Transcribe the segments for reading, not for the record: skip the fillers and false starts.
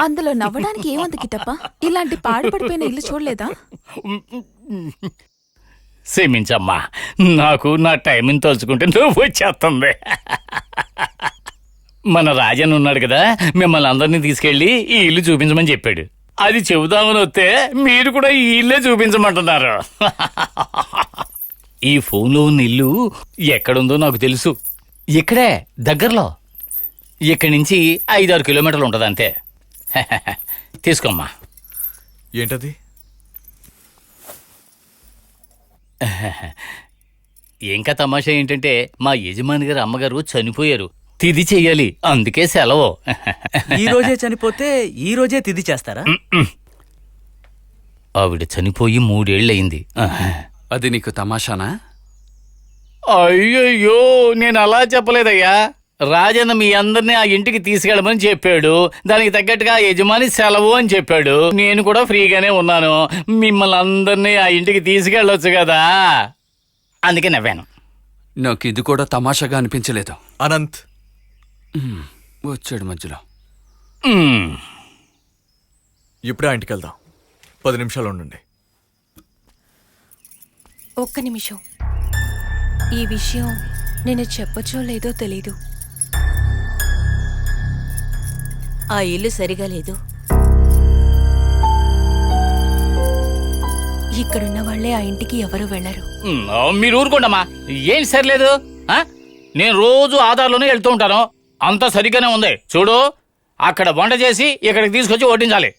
అందులో నవ్వడానికి ఏముంది కిట్టప్ప? ఇలాంటి పాడుపడిపోయిన ఇల్లు చూడలేదా? క్షమించమ్మా, నాకు నా టైంని తలుచుకుంటే నువ్వు వచ్చేస్తుంది. మన రాజన్ ఉన్నాడు కదా, మిమ్మల్ని అందరినీ తీసుకెళ్ళి ఈ ఇల్లు చూపించమని చెప్పాడు. అది చెబుదామని వస్తే మీరు కూడా ఈ ఇల్లే చూపించమంటున్నారు. ఈ ఫోన్లో ఉన్న ఇల్లు ఎక్కడుందో నాకు తెలుసు. ఇక్కడే దగ్గరలో. ఇక్కడి నుంచి 5-6 కిలోమీటర్లు ఉంటుంది అంతే. తీసుకోమ్మా. ఏంటది? ఇంకా తమాషా ఏంటంటే మా యజమాని గారు అమ్మగారు చనిపోయారు. తిథి చెయ్యాలి, అందుకే సెలవు. ఈ రోజే చనిపోతే ఈ రోజే తిథి చేస్తారా? ఆవిడ చనిపోయి 3 ఏళ్ళయింది. అది నీకు తమాషానా? అయ్యయ్యో, నేను అలా చెప్పలేదయ్యా. రాజన్న మీ అందరినీ ఆ ఇంటికి తీసుకెళ్ళమని చెప్పాడు. దానికి తగ్గట్టుగా యజమాని సెలవు అని చెప్పాడు. నేను కూడా ఫ్రీగానే ఉన్నాను. మిమ్మల్ని అందరినీ ఆ ఇంటికి తీసుకెళ్ళొచ్చు కదా, అందుకే నవ్వాను. నాకు ఇది కూడా తమాషాగా అనిపించలేదు. అనంత్ వచ్చాడు మధ్యలో. ఇప్పుడే ఆ ఇంటికి వెళ్దాం. 10 నిమిషాలు ఉండండి. ఒక్క నిమిషం. ఈ విషయం నేను చెప్పచ్చో లేదో తెలీదు. ఆ ఇల్లు సరిగా లేదు. ఇక్కడున్న వాళ్లే ఆ ఇంటికి ఎవరు వెళ్లరు. మీరు ఊరుకోండమ్మా. ఏం సరిలేదు? నేను రోజు ఆధార్లోనే వెళ్తూ ఉంటాను. అంతా సరిగ్గానే ఉంది. చూడు, అక్కడ వంట చేసి ఇక్కడికి తీసుకొచ్చి వడ్డించాలి.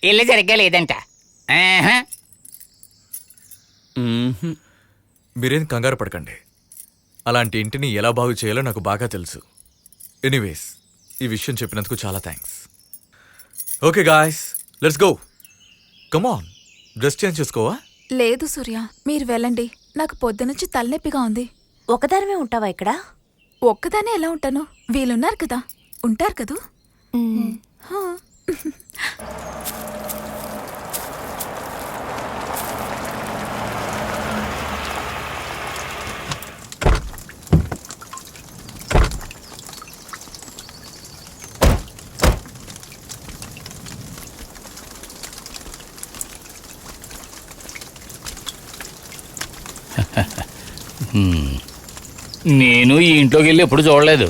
ఇల్లు సరిగ్గా లేదంట. మీరేం కంగారు పడకండి. అలాంటి ఇంటిని ఎలా బాగు చేయాలో నాకు బాగా తెలుసు. ఎనీవేస్, ఈ విషయం చెప్పినందుకు చాలా thanks. Okay guys, let's go. Come on, dress change చేసుకోవా? లేదు సూర్య, మీరు వెళ్ళండి. నాకు పొద్దునుంచి తలనొప్పిగా ఉంది. ఒకదానివే ఉంటావా ఇక్కడ? ఒక్కదానే ఎలా ఉంటాను? వీళ్ళున్నారు కదా, ఉంటారు కదూ. నేను ఈ ఇంట్లోకి వెళ్ళి ఎప్పుడు చూడలేదు.